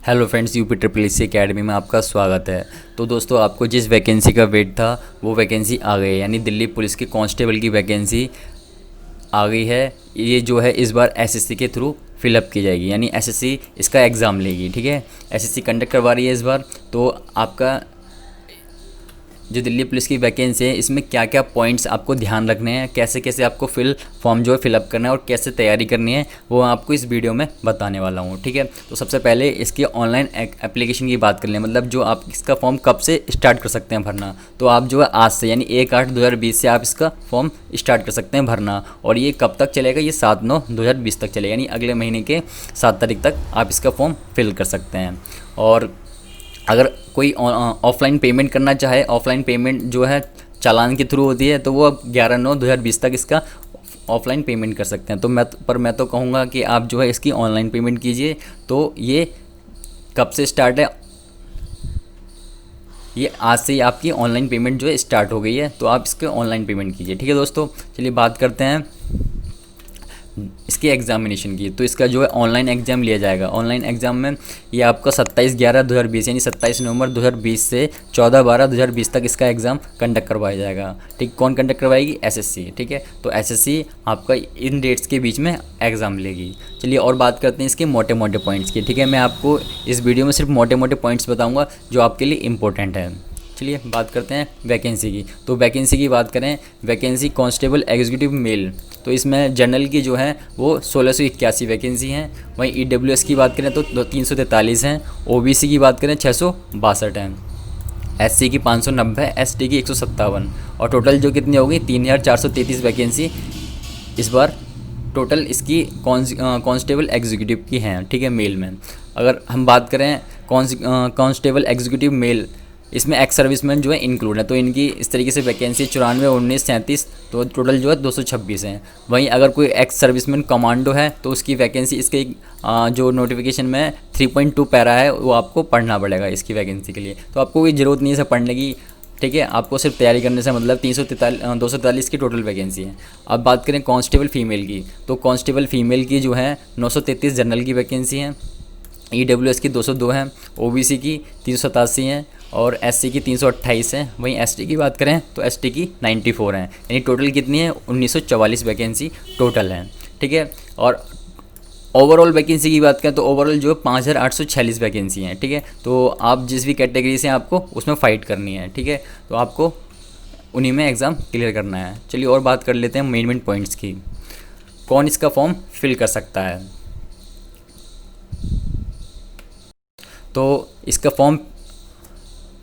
Hello friends, UP triple S academy में आपका स्वागत है। तो दोस्तों, आपको जिस वैकेंसी का वेट था वो वैकेंसी आ गई है, यानी दिल्ली पुलिस के कांस्टेबल की वैकेंसी आ गई है। ये जो है इस बार एसएससी के थ्रू फिलअप की जाएगी, यानी एसएससी इसका एग्ज़ाम लेगी। ठीक है, एसएससी कंडक्ट करवा रही है इस बार। तो आपका जो दिल्ली पुलिस की वैकेंसी है, इसमें क्या क्या पॉइंट्स आपको ध्यान रखने हैं, कैसे कैसे आपको फॉर्म जो है फिलअप करना है और कैसे तैयारी करनी है, वो आपको इस वीडियो में बताने वाला हूँ। ठीक है, तो सबसे पहले इसकी ऑनलाइन एप्लीकेशन की बात कर लें, मतलब जो आप इसका फॉर्म कब से स्टार्ट कर सकते हैं भरना। तो आप जो है आज से, यानी 1/8/2020 से आप इसका फॉर्म स्टार्ट कर सकते हैं भरना। और ये कब तक चलेगा? ये 7/9/2020 तक चलेगा, यानी अगले महीने के 7 तारीख तक आप इसका फॉर्म फिल कर सकते हैं। और अगर कोई ऑफलाइन पेमेंट करना चाहे, ऑफलाइन पेमेंट जो है चालान के थ्रू होती है, तो वो अब 11/9/2020 तक इसका ऑफलाइन पेमेंट कर सकते हैं। तो मैं तो कहूँगा कि आप जो है इसकी ऑनलाइन पेमेंट कीजिए। तो ये कब से स्टार्ट है? ये आज से ही आपकी ऑनलाइन पेमेंट जो है स्टार्ट हो गई है, तो आप इसके ऑनलाइन पेमेंट कीजिए। ठीक है दोस्तों, चलिए बात करते हैं इसके एग्जामिनेशन की। तो इसका जो है ऑनलाइन एग्ज़ाम लिया जाएगा। ऑनलाइन एग्ज़ाम में ये आपका 27/11/2020 यानी 27 नवंबर 2020 से 14/12/2020 तक इसका एग्ज़ाम कंडक्ट करवाया जाएगा। ठीक, कौन कंडक्ट करवाएगी? एसएससी। ठीक है, तो एसएससी आपका इन डेट्स के बीच में एग्ज़ाम लेगी। चलिए और बात करते हैं इसके मोटे मोटे पॉइंट्स की। ठीक है, मैं आपको इस वीडियो में सिर्फ मोटे मोटे पॉइंट्स बताऊँगा जो आपके लिए इंपॉर्टेंट है। चलिए बात करते हैं वैकेंसी की। तो वैकेंसी की बात करें, वैकेंसी कांस्टेबल एग्जीक्यूटिव मेल, तो इसमें जनरल की जो है वो 1681 वैकेंसी हैं। वहीं ईडब्ल्यूएस की बात करें तो 343 हैं। ओबीसी की बात करें 662 हैं। एससी की 590, एसटी की 157। और टोटल जो कितनी होगी? 3433 वैकेंसी इस बार टोटल इसकी कांस्टेबल एग्जीक्यूटिव की हैं। ठीक है, मेल में अगर हम बात करें कांस्टेबल एग्जीक्यूटिव मेल, इसमें एक्स सर्विसमैन जो है इंक्लूड है। तो इनकी इस तरीके से वैकेंसी 94, 19, 37, तो टोटल जो है 226 हैं। वहीं अगर कोई एक्स सर्विसमैन कमांडो है तो उसकी वैकेंसी इसके जो नोटिफिकेशन में 3.2 पैरा है वो आपको पढ़ना पड़ेगा इसकी वैकेंसी के लिए। तो आपको कोई ज़रूरत नहीं है इसे पढ़ने की। ठीक है, आपको सिर्फ तैयारी करने से मतलब 243 की टोटल वैकेंसी है। अब बात करें कांस्टेबल फीमेल की, तो कांस्टेबल फीमेल की जो है 933 जनरल की वैकेंसी है। ईडब्ल्यूएस की 202 हैं। ओबीसी की 387 हैं और एससी की 328 हैं। वहीं एसटी की बात करें तो एसटी की 94 हैं, यानी टोटल कितनी है? 1944 वैकेंसी टोटल है। ठीक है, और ओवरऑल वैकेंसी की बात करें तो ओवरऑल जो है 5846 वैकेंसी हैं। ठीक है, तो आप जिस भी कैटेगरी से आपको उसमें फ़ाइट करनी है। ठीक है, तो आपको उन्हीं में एग्ज़ाम क्लियर करना है। चलिए और बात कर लेते हैं मेन पॉइंट्स की। कौन इसका फॉर्म फिल कर सकता है? तो इसका फॉर्म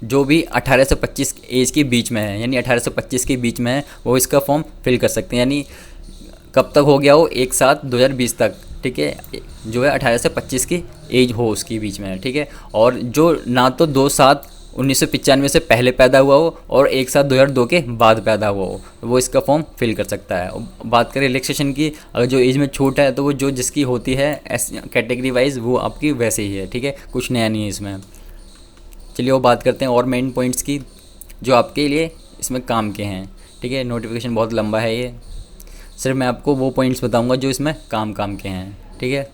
जो भी 18 से 25 एज के बीच में है, यानी 18 से 25 के बीच में है, वो इसका फॉर्म फिल कर सकते हैं। यानी कब तक हो गया हो? 1/7/2020 तक। ठीक है, जो है 18 से 25 की एज हो उसके बीच में है। ठीक है, और जो ना तो 2/7/1995 से पहले पैदा हुआ हो और 1/7/2002 के बाद पैदा हुआ हो, वो इसका फॉर्म फिल कर सकता है। बात करें रिलैक्सेशन की, अगर जो एज में छूट है तो वो जो जिसकी होती है कैटेगरी वाइज वो आपकी वैसे ही है। ठीक है, कुछ नया नहीं है इसमें। चलिए वो बात करते हैं और मेन पॉइंट्स की जो आपके लिए इसमें काम के हैं। ठीक है, नोटिफिकेशन बहुत लंबा है, ये सिर्फ मैं आपको वो पॉइंट्स बताऊंगा जो इसमें काम के हैं। ठीक है,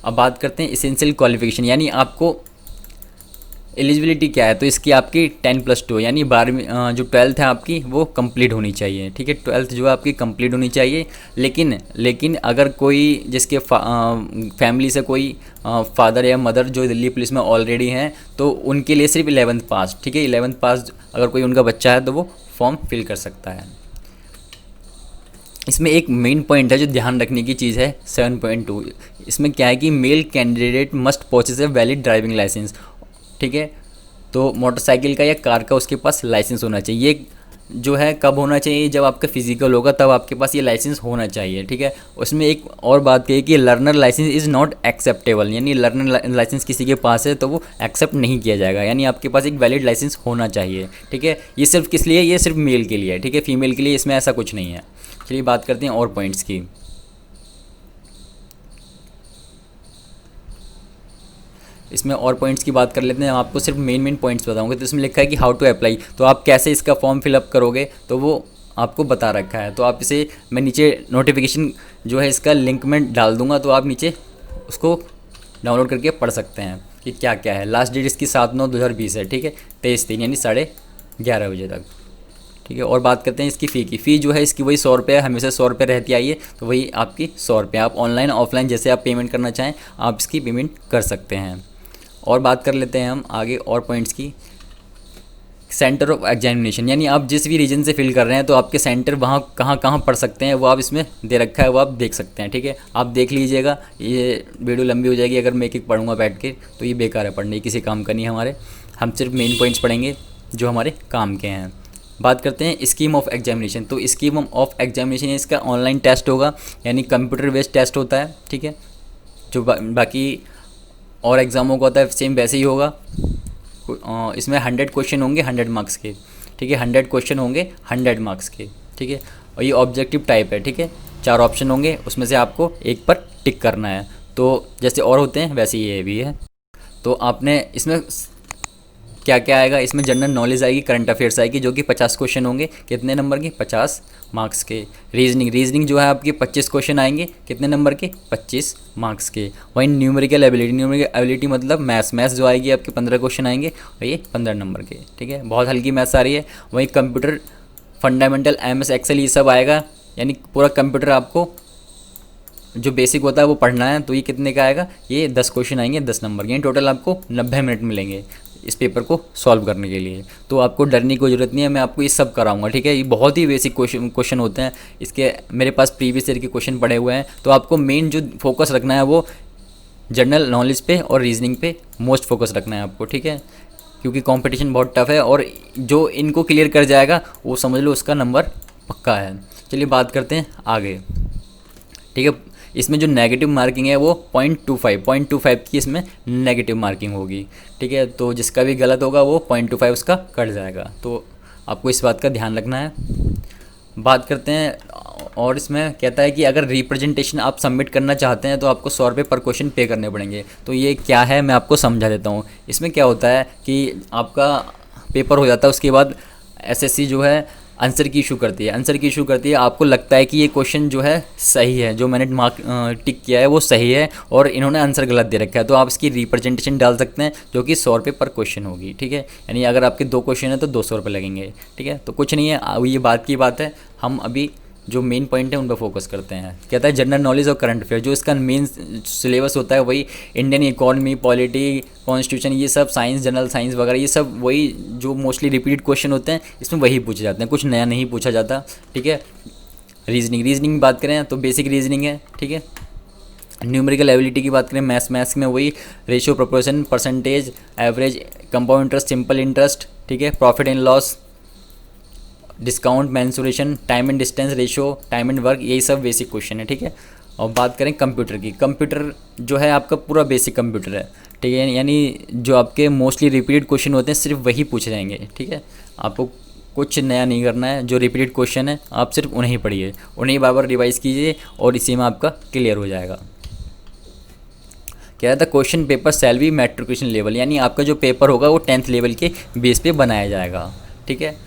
अब बात करते हैं इसेंशियल क्वालिफिकेशन, यानी आपको एलिजिबिलिटी क्या है। तो इसकी आपकी 10+2 यानी 12वीं जो 12th है आपकी वो कंप्लीट होनी चाहिए। ठीक है, 12th जो है आपकी कंप्लीट होनी चाहिए। लेकिन अगर कोई जिसके फैमिली से कोई फादर या मदर जो दिल्ली पुलिस में ऑलरेडी हैं, तो उनके लिए सिर्फ 11th पास। ठीक है, 11th पास अगर कोई उनका बच्चा है तो वो फॉर्म फिल कर सकता है। इसमें एक मेन पॉइंट है जो ध्यान रखने की चीज़ है, 7.2। इसमें क्या है कि male candidate must possess a valid driving licence. ठीक है, तो मोटरसाइकिल का या कार का उसके पास लाइसेंस होना चाहिए। ये जो है कब होना चाहिए? जब आपका फिजिकल होगा तब आपके पास ये लाइसेंस होना चाहिए। ठीक है, उसमें एक और बात कही कि learner licence is not acceptable, यानी लर्नर लाइसेंस किसी के पास है तो वो एक्सेप्ट नहीं किया जाएगा, यानी आपके पास एक वैलिड लाइसेंस होना चाहिए। ठीक है, ये सिर्फ किस लिए? ये सिर्फ मेल के लिए है। ठीक है, फीमेल के लिए इसमें ऐसा कुछ नहीं है। चलिए बात करते हैं और पॉइंट्स की। इसमें और पॉइंट्स की बात कर लेते हैं। आपको सिर्फ मेन पॉइंट्स बताऊंगा। तो इसमें लिखा है कि हाउ टू अप्लाई, तो आप कैसे इसका फॉर्म फिलअप करोगे तो वो आपको बता रखा है। तो आप इसे, मैं नीचे नोटिफिकेशन जो है इसका लिंक में डाल दूंगा, तो आप नीचे उसको डाउनलोड करके पढ़ सकते हैं कि क्या क्या है। लास्ट डेट इसकी 7/9/2020 है, ठीक है, 23/3 यानी 11:30 बजे तक, ठीक है। और बात करते हैं इसकी फ़ी जो है इसकी वही 100 रुपये, हमेशा 100 रुपये रहती आई है, तो वही आपकी 100 रुपये। आप ऑनलाइन ऑफलाइन जैसे आप पेमेंट करना चाहें आप इसकी पेमेंट कर सकते हैं। और बात कर लेते हैं हम आगे और पॉइंट्स की। सेंटर ऑफ एग्जामिनेशन, यानी आप जिस भी रीजन से फिल कर रहे हैं तो आपके सेंटर वहाँ कहाँ कहाँ पढ़ सकते हैं वो आप इसमें दे रखा है, वो आप देख सकते हैं, ठीक है। आप देख लीजिएगा, ये वीडियो लंबी हो जाएगी अगर मैं एक पढ़ूंगा बैठ के, तो ये बेकार है, पढ़ने किसी काम का नहीं है हमारे। हम सिर्फ मेन पॉइंट्स पढ़ेंगे जो हमारे काम के हैं। बात करते हैं स्कीम ऑफ एग्जामिनेशन। तो स्कीम ऑफ एग्जामिनेशन इसका ऑनलाइन टेस्ट होगा, यानी कंप्यूटर बेस्ड टेस्ट होता है, ठीक है। जो बाकी और एग्ज़ामों का होता है सेम वैसे ही होगा। इसमें 100 क्वेश्चन होंगे 100 मार्क्स के, ठीक है। 100 क्वेश्चन होंगे 100 मार्क्स के, ठीक है। और ये ऑब्जेक्टिव टाइप है, ठीक है। 4 ऑप्शन होंगे, उसमें से आपको एक पर टिक करना है। तो जैसे और होते हैं वैसे ये भी है। तो आपने इसमें क्या क्या आएगा, इसमें जनरल नॉलेज आएगी, करंट अफेयर्स आएगी, जो कि 50 क्वेश्चन होंगे, कितने नंबर के, 50 मार्क्स के। रीजनिंग जो है आपके 25 क्वेश्चन आएंगे, कितने नंबर के, 25 मार्क्स के। वहीं न्यूमेरिकल एबिलिटी मतलब मैथ्स जो आएगी आपके 15 क्वेश्चन आएंगे और ये 15 नंबर के, ठीक है। बहुत हल्की मैथ्स आ रही है। वहीं कंप्यूटर फंडामेंटल, MS एक्सेल ये सब आएगा, यानी पूरा कंप्यूटर आपको जो बेसिक होता है वो पढ़ना है। तो ये कितने का आएगा, ये 10 क्वेश्चन आएंगे 10 नंबर के, यानी टोटल आपको 90 मिनट मिलेंगे इस पेपर को सॉल्व करने के लिए। तो आपको डरने की कोई ज़रूरत नहीं है, मैं आपको ये सब कराऊंगा, ठीक है। ये बहुत ही बेसिक क्वेश्चन होते हैं इसके, मेरे पास प्रीवियस ईयर के क्वेश्चन पड़े हुए हैं। तो आपको मेन जो फोकस रखना है वो जनरल नॉलेज पे और रीजनिंग पे मोस्ट फोकस रखना है आपको, ठीक है, क्योंकि कंपटीशन बहुत टफ है और जो इनको क्लियर कर जाएगा वो समझ लो उसका नंबर पक्का है। चलिए बात करते हैं आगे, ठीक है। इसमें जो नेगेटिव मार्किंग है वो 0.25 की इसमें नेगेटिव मार्किंग होगी, ठीक है। तो जिसका भी गलत होगा वो 0.25 उसका कट जाएगा, तो आपको इस बात का ध्यान रखना है। बात करते हैं, और इसमें कहता है कि अगर रिप्रेजेंटेशन आप सबमिट करना चाहते हैं तो आपको 100 रुपये पर क्वेश्चन पे करने पड़ेंगे। तो ये क्या है मैं आपको समझा देता हूँ। इसमें क्या होता है कि आपका पेपर हो जाता है, उसके बाद SSC जो है आंसर की इशू करती है। आपको लगता है कि ये क्वेश्चन जो है सही है, जो मैंने मार्क टिक किया है वो सही है और इन्होंने आंसर गलत दे रखा है, तो आप इसकी रिप्रेजेंटेशन डाल सकते हैं, जो कि 100 रुपये पर क्वेश्चन होगी, ठीक है। यानी अगर आपके 2 क्वेश्चन है तो 200 रुपये लगेंगे, ठीक है। तो कुछ नहीं है, ये बात की बात है। हम अभी जो मेन पॉइंट है उन पर फोकस करते हैं। कहता है जनरल नॉलेज और करंट अफेयर, जो इसका मेन सिलेबस होता है वही इंडियन इकोनॉमी, पॉलिटी, कॉन्स्टिट्यूशन, ये सब साइंस, जनरल साइंस वगैरह, ये सब वही जो मोस्टली रिपीटेड क्वेश्चन होते हैं इसमें वही पूछे जाते हैं, कुछ नया नहीं पूछा जाता, ठीक है। रीजनिंग बात करें तो बेसिक रीजनिंग है, ठीक है। न्यूमेरिकल एबिलिटी की बात करें, मैथ्स में वही ratio, proportion, percentage, average, compound interest, simple interest, ठीक है, profit and loss, discount, mensuration, time and distance ratio, time and work, यही सब बेसिक क्वेश्चन है, ठीक है। और बात करें कंप्यूटर की, कंप्यूटर जो है आपका पूरा बेसिक कंप्यूटर है, ठीक है। यानी जो आपके मोस्टली रिपीटेड क्वेश्चन होते हैं सिर्फ वही पूछे जाएंगे, ठीक है। आपको कुछ नया नहीं करना है, जो रिपीटेड क्वेश्चन है आप सिर्फ उन्हें ही पढ़िए, उन्हें बार बार रिवाइज कीजिए और इसी में आपका क्लियर हो जाएगा। कह रहा था question paper shall be matriculation level, यानी आपका जो पेपर होगा वो 10th लेवल के बेस पे बनाया जाएगा, ठीक है,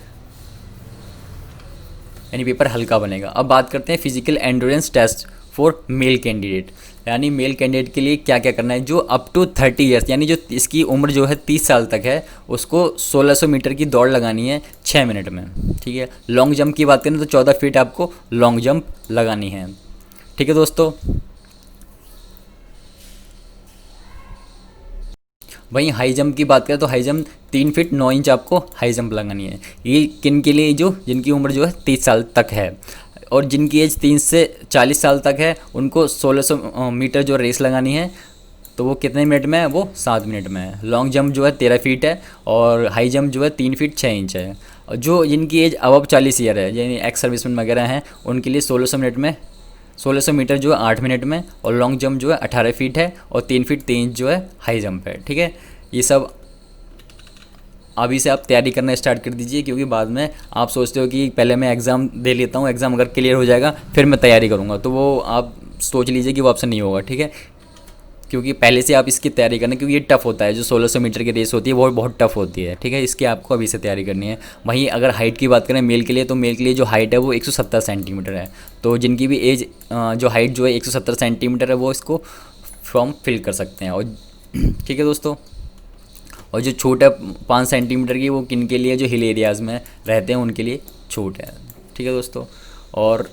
यानी पेपर हल्का बनेगा। अब बात करते हैं physical endurance test for male candidate, यानी मेल कैंडिडेट के लिए क्या क्या करना है। जो अप टू 30 ईयर्स, यानी जो इसकी उम्र जो है 30 साल तक है, उसको 1600 मीटर की दौड़ लगानी है 6 मिनट में, ठीक है। लॉन्ग जंप की बात करें तो 14 फीट आपको लॉन्ग जंप लगानी है, ठीक है दोस्तों। वहीं हाई जंप की बात करें तो हाई जंप 3 फीट 9 इंच आपको हाई जंप लगानी है। ये किन के लिए, जो जिनकी उम्र जो है 30 साल तक है, और जिनकी एज 30 से 40 साल तक है उनको 1600 मीटर जो रेस लगानी है, तो वो कितने मिनट में है, वो 7 मिनट में है। लॉन्ग जंप जो है 13 फीट है और हाई जंप जो है 3 फीट 6 इंच है। और जो जिनकी एज अबव 40 ईयर है, यानी एक्स सर्विसमैन वगैरह हैं, उनके लिए 1600 मीटर जो है 8 मिनट में, और लॉन्ग जंप जो है 18 फीट है और 3 फीट 3 इंच जो है हाई जंप है, ठीक है। ये सब अभी से आप तैयारी करना स्टार्ट कर दीजिए, क्योंकि बाद में आप सोचते हो कि पहले मैं एग्ज़ाम दे लेता हूँ, एग्ज़ाम अगर क्लियर हो जाएगा फिर मैं तैयारी करूँगा, तो वो आप सोच लीजिए कि वो ऑप्शन नहीं होगा, ठीक है। क्योंकि पहले से आप इसकी तैयारी करना, क्योंकि ये टफ़ होता है, जो 1600 मीटर की रेस होती है वो बहुत टफ़ होती है, ठीक है। इसकी आपको अभी से तैयारी करनी है। वहीं अगर हाइट की बात करें मेल के लिए, तो मेल के लिए जो हाइट है वो 170 सेंटीमीटर है। तो जिनकी भी एज जो हाइट जो है 170 सेंटीमीटर है, वो इसको फॉर्म फिल कर सकते हैं। और ठीक है दोस्तों, और जो छूट है 5 सेंटीमीटर की, वो किन के लिए, जो हिल एरियाज़ में रहते हैं उनके लिए छूट है। ठीक है दोस्तों, और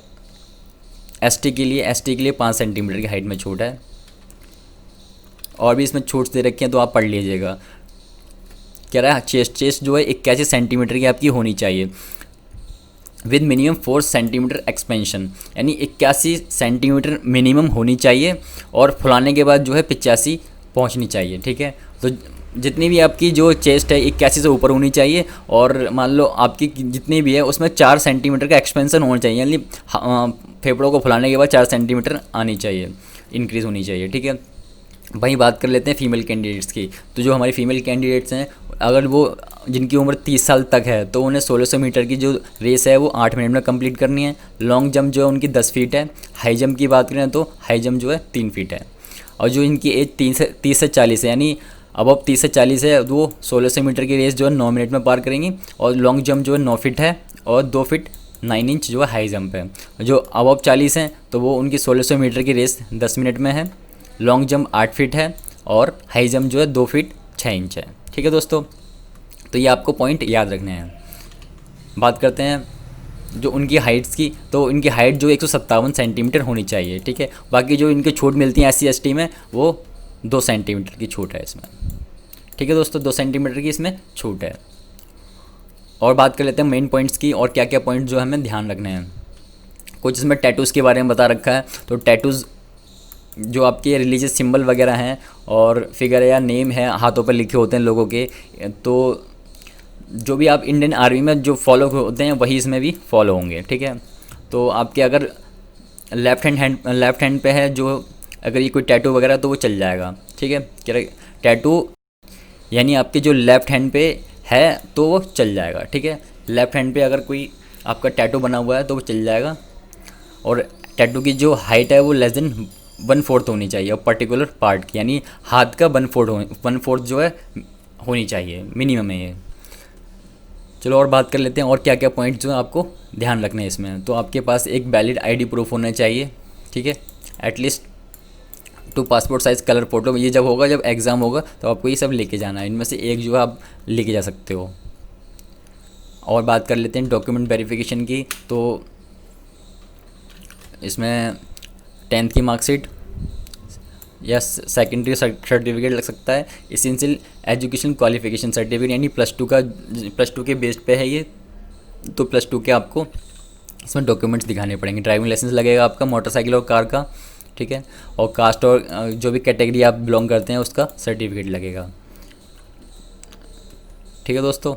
एसटी के लिए 5 सेंटीमीटर की हाइट में छूट है। और भी इसमें छूट दे रखी हैं तो आप पढ़ लीजिएगा। कह रहा है चेस्ट जो है 81 सेंटीमीटर की आपकी होनी चाहिए विद मिनिमम 4 सेंटीमीटर एक्सपेंशन, यानी 81 सेंटीमीटर मिनिमम होनी चाहिए और फुलाने के बाद जो है 85 पहुंचनी चाहिए। ठीक है, तो जितनी भी आपकी जो चेस्ट है 81 से ऊपर होनी चाहिए, और मान लो आपकी जितनी भी है उसमें 4 सेंटीमीटर का एक्सपेंशन होना चाहिए, यानी फेफड़ों को फुलाने के बाद 4 सेंटीमीटर आनी चाहिए, इंक्रीज़ होनी चाहिए। ठीक है, वहीं बात कर लेते हैं फीमेल कैंडिडेट्स की। तो जो हमारी फीमेल कैंडिडेट्स हैं, अगर वो जिनकी उम्र 30 साल तक है तो उन्हें 1600 मीटर की जो रेस है वो 8 मिनट में कंप्लीट करनी है। लॉन्ग जंप जो है उनकी 10 फीट है। हाई जंप की बात करें तो हाई जंप जो है 3 फीट है। और जो इनकी एज 30 से 40 है, यानी अब 30 से 40 है, वो 1600 मीटर की रेस जो है 9 मिनट में पार करेंगी। और लॉन्ग जंप जो है 9 फीट है और 2 फीट 9 इंच जो है हाई जंप है। जो अब 40 हैं तो वो उनकी 1600 मीटर की रेस 10 मिनट में है। लॉन्ग जंप 8 फीट है और हाई जंप जो है 2 फीट 6 इंच है। ठीक है दोस्तों, तो ये आपको पॉइंट याद रखने हैं। बात करते हैं जो उनकी हाइट्स की, तो इनकी हाइट जो 157 सेंटीमीटर होनी चाहिए। ठीक है, बाकी जो इनकी छूट मिलती है SC ST में वो 2 सेंटीमीटर की छूट है इसमें। ठीक है दोस्तों, 2 सेंटीमीटर की इसमें छूट है। और बात कर लेते हैं मेन पॉइंट्स की, और क्या क्या पॉइंट जो हमें ध्यान रखने हैं। कुछ इसमें टैटूज़ के बारे में बता रखा है। तो टैटूज़ जो आपके रिलीजियस सिंबल वगैरह हैं और फिगर या नेम है हाथों पर लिखे होते हैं लोगों के, तो जो भी आप इंडियन आर्मी में जो फॉलो होते हैं वही इसमें भी फॉलो होंगे। ठीक है, तो आपके अगर लेफ़्ट हैंड पे है जो, अगर ये कोई टैटू वगैरह तो वो चल जाएगा। ठीक है, क्या टैटू यानी आपके जो लेफ़्ट हैंड पे है तो वो चल जाएगा। ठीक है, लेफ़्ट हैंड पे अगर कोई आपका टैटू बना हुआ है तो वो चल जाएगा। और टैटू की जो हाइट है वो लेस देन 1/4 होनी चाहिए और पर्टिकुलर पार्ट की, यानी हाथ का 1/4 जो है होनी चाहिए, मिनिमम है ये। चलो और बात कर लेते हैं और क्या क्या पॉइंट जो है आपको ध्यान रखने हैं इसमें। तो आपके पास एक वैलिड ID प्रूफ होना चाहिए। ठीक है, at least 2 passport size colour photo. ये जब होगा, जब एग्ज़ाम होगा तो आपको ये सब लेके जाना है, इनमें से एक जो है आप लेके जा सकते हो। और बात कर लेते हैं डॉक्यूमेंट वेरिफिकेशन की। तो इसमें 10th की मार्कशीट या सेकेंडरी सर्टिफिकेट लग सकता है। एसेंशियल एजुकेशन क्वालिफिकेशन सर्टिफिकेट, यानी +2 के बेस्ड पे है ये, तो +2 के आपको इसमें डॉक्यूमेंट्स दिखाने पड़ेंगे। ड्राइविंग लाइसेंस लगेगा आपका मोटरसाइकिल और कार का। ठीक है, और कास्ट और जो भी कैटेगरी आप बिलोंग करते हैं उसका सर्टिफिकेट लगेगा। ठीक है दोस्तों,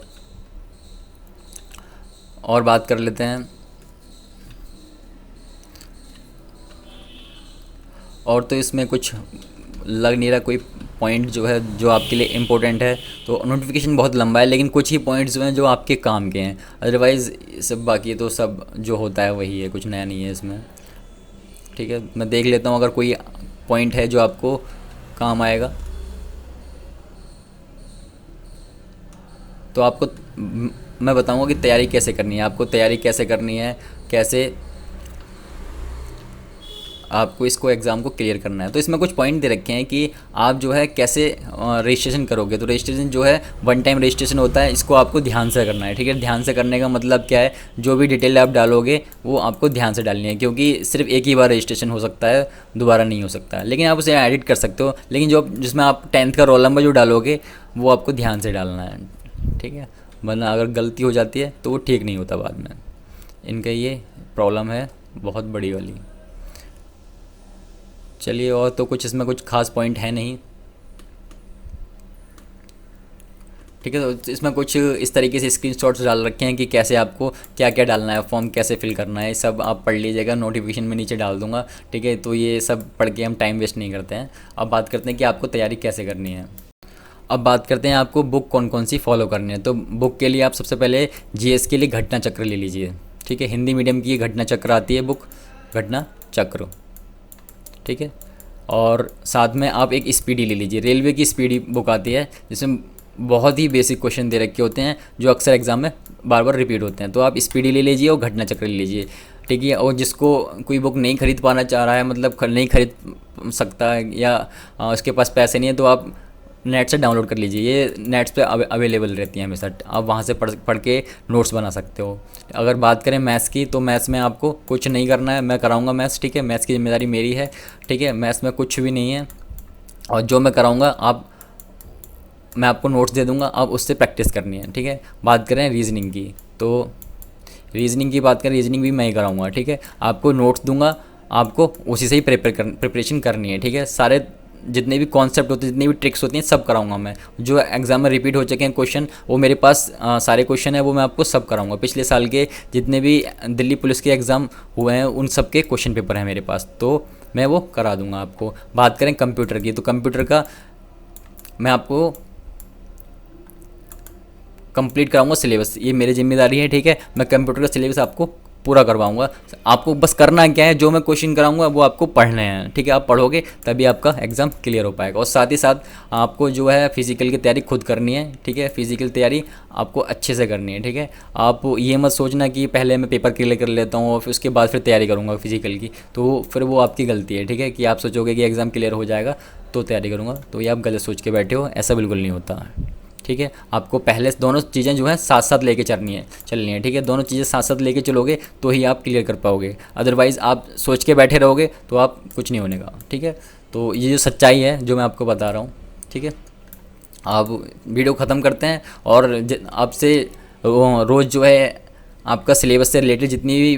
और बात कर लेते हैं। और तो इसमें कुछ लग नहीं रहा कोई पॉइंट जो है जो आपके लिए इम्पोर्टेंट है। तो नोटिफिकेशन बहुत लंबा है, लेकिन कुछ ही पॉइंट्स जो हैं जो आपके काम के हैं। अदरवाइज़ सब बाकी तो सब जो होता है वही है, कुछ नया नहीं है इसमें। ठीक है, मैं देख लेता हूँ अगर कोई पॉइंट है जो आपको काम आएगा। तो आपको मैं बताऊँगा कि तैयारी कैसे करनी है, आपको तैयारी कैसे करनी है, कैसे आपको इसको एग्ज़ाम को क्लियर करना है। तो इसमें कुछ पॉइंट दे रखे हैं कि आप जो है कैसे रजिस्ट्रेशन करोगे। तो रजिस्ट्रेशन जो है 1 टाइम रजिस्ट्रेशन होता है, इसको आपको ध्यान से करना है। ठीक है, ध्यान से करने का मतलब क्या है, जो भी डिटेल आप डालोगे वो आपको ध्यान से डालनी है, क्योंकि सिर्फ एक ही बार रजिस्ट्रेशन हो सकता है, दोबारा नहीं हो सकता। लेकिन आप उसे एडिट कर सकते हो, लेकिन जो जिसमें आप 10th का रोल नंबर जो डालोगे वो आपको ध्यान से डालना है। ठीक है, वरना अगर गलती हो जाती है तो वो ठीक नहीं होता बाद में। इनका ये प्रॉब्लम है बहुत बड़ी वाली। चलिए, और तो कुछ इसमें कुछ खास पॉइंट है नहीं। ठीक है, तो इसमें कुछ इस तरीके से स्क्रीनशॉट्स डाल रखे हैं कि कैसे आपको क्या क्या डालना है, फॉर्म कैसे फिल करना है, सब आप पढ़ लीजिएगा, नोटिफिकेशन में नीचे डाल दूंगा। ठीक है, तो ये सब पढ़ के हम टाइम वेस्ट नहीं करते हैं। अब बात करते हैं कि आपको तैयारी कैसे करनी है। अब बात करते हैं आपको बुक कौन कौन सी फॉलो करनी है। तो बुक के लिए आप सबसे पहले GS के लिए घटना चक्र ले लीजिए। ठीक है, हिंदी मीडियम की घटना चक्र आती है बुक, घटना चक्र। ठीक है, और साथ में आप एक स्पीडी ले लीजिए। रेलवे की स्पीडी बुक आती है जिसमें बहुत ही बेसिक क्वेश्चन दे रखे होते हैं जो अक्सर एग्जाम में बार बार रिपीट होते हैं। तो आप स्पीडी ले लीजिए और घटना चक्र ले लीजिए। ठीक है। और जिसको कोई बुक नहीं खरीद पाना चाह रहा है, मतलब नहीं खरीद सकता है या उसके पास पैसे नहीं है, तो आप नेट से डाउनलोड कर लीजिए। ये नेट्स पे अवेलेबल रहती हैं हमेशा, आप वहाँ से पढ़ के नोट्स बना सकते हो। अगर बात करें मैथ्स की, तो मैथ्स में आपको कुछ नहीं करना है, मैं कराऊंगा मैथ्स, ठीक है। मैथ्स की जिम्मेदारी मेरी है, ठीक है। मैथ्स में कुछ भी नहीं है, और जो मैं कराऊंगा मैं आपको नोट्स दे दूंगा, आप उससे प्रैक्टिस करनी है, ठीक है। बात करें रीजनिंग की, तो रीजनिंग की बात करें, रीजनिंग भी मैं ही कराऊंगा, ठीक है। आपको नोट्स दूंगा, आपको उसी से ही प्रिपरेशन करनी है, ठीक है। सारे जितने भी कॉन्सेप्ट होते हैं, जितनी भी ट्रिक्स होती हैं, सब कराऊंगा मैं। जो एग्जाम में रिपीट हो चुके हैं क्वेश्चन, वो मेरे पास सारे क्वेश्चन है, वो मैं आपको सब कराऊंगा। पिछले साल के जितने भी दिल्ली पुलिस के एग्ज़ाम हुए हैं, उन सब के क्वेश्चन पेपर हैं मेरे पास, तो मैं वो करा दूंगा आपको। बात करें कंप्यूटर की, तो कंप्यूटर का मैं आपको कंप्लीट कराऊंगा सिलेबस, ये मेरी जिम्मेदारी है, ठीक है। मैं कंप्यूटर का सिलेबस आपको पूरा करवाऊंगा। आपको बस करना क्या है, जो मैं क्वेश्चन कराऊंगा वो आपको पढ़ने हैं, ठीक है। आप पढ़ोगे तभी आपका एग्ज़ाम क्लियर हो पाएगा। और साथ ही साथ आपको जो है फिज़िकल की तैयारी खुद करनी है, ठीक है। फिज़िकल तैयारी आपको अच्छे से करनी है, ठीक है। आप ये मत सोचना कि पहले मैं पेपर क्लियर कर लेता हूँ और फिर उसके बाद फिर तैयारी करूँगा फिज़िकल की, तो फिर वो आपकी गलती है, ठीक है। कि आप सोचोगे कि एग्ज़ाम क्लियर हो जाएगा तो तैयारी करूँगा, तो ये आप गलत सोच के बैठे हो, ऐसा बिल्कुल नहीं होता, ठीक है। आपको पहले दोनों चीज़ें जो है साथ साथ लेके चलनी है, ठीक है। दोनों चीज़ें साथ साथ लेके चलोगे तो ही आप क्लियर कर पाओगे, अदरवाइज़ आप सोच के बैठे रहोगे तो आप कुछ नहीं होने का, ठीक है। तो ये जो सच्चाई है जो मैं आपको बता रहा हूँ, ठीक है। आप वीडियो ख़त्म करते हैं, और आपसे रोज़ जो है आपका सिलेबस से रिलेटेड जितनी भी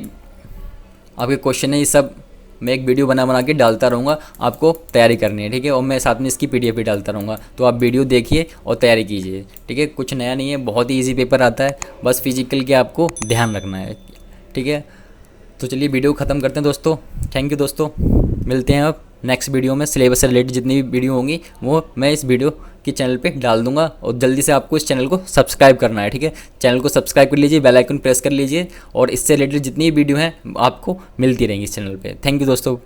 आपके क्वेश्चन है, ये सब मैं एक वीडियो बना के डालता रहूँगा, आपको तैयारी करनी है, ठीक है। और मैं साथ में इसकी PDF भी डालता रहूँगा, तो आप वीडियो देखिए और तैयारी कीजिए, ठीक है। कुछ नया नहीं है, बहुत ही ईजी पेपर आता है, बस फिजिकल के आपको ध्यान रखना है, ठीक है। तो चलिए वीडियो ख़त्म करते हैं दोस्तों। थैंक यू दोस्तों, मिलते हैं अब नेक्स्ट वीडियो में। सिलेबस से रिलेटेड जितनी भी वीडियो होंगी वो मैं इस वीडियो के चैनल पे डाल दूंगा, और जल्दी से आपको इस चैनल को सब्सक्राइब करना है, ठीक है। चैनल को सब्सक्राइब कर लीजिए, बेल आइकन प्रेस कर लीजिए, और इससे रिलेटेड जितनी भी वीडियो हैं आपको मिलती रहेंगी इस चैनल पे। थैंक यू दोस्तों।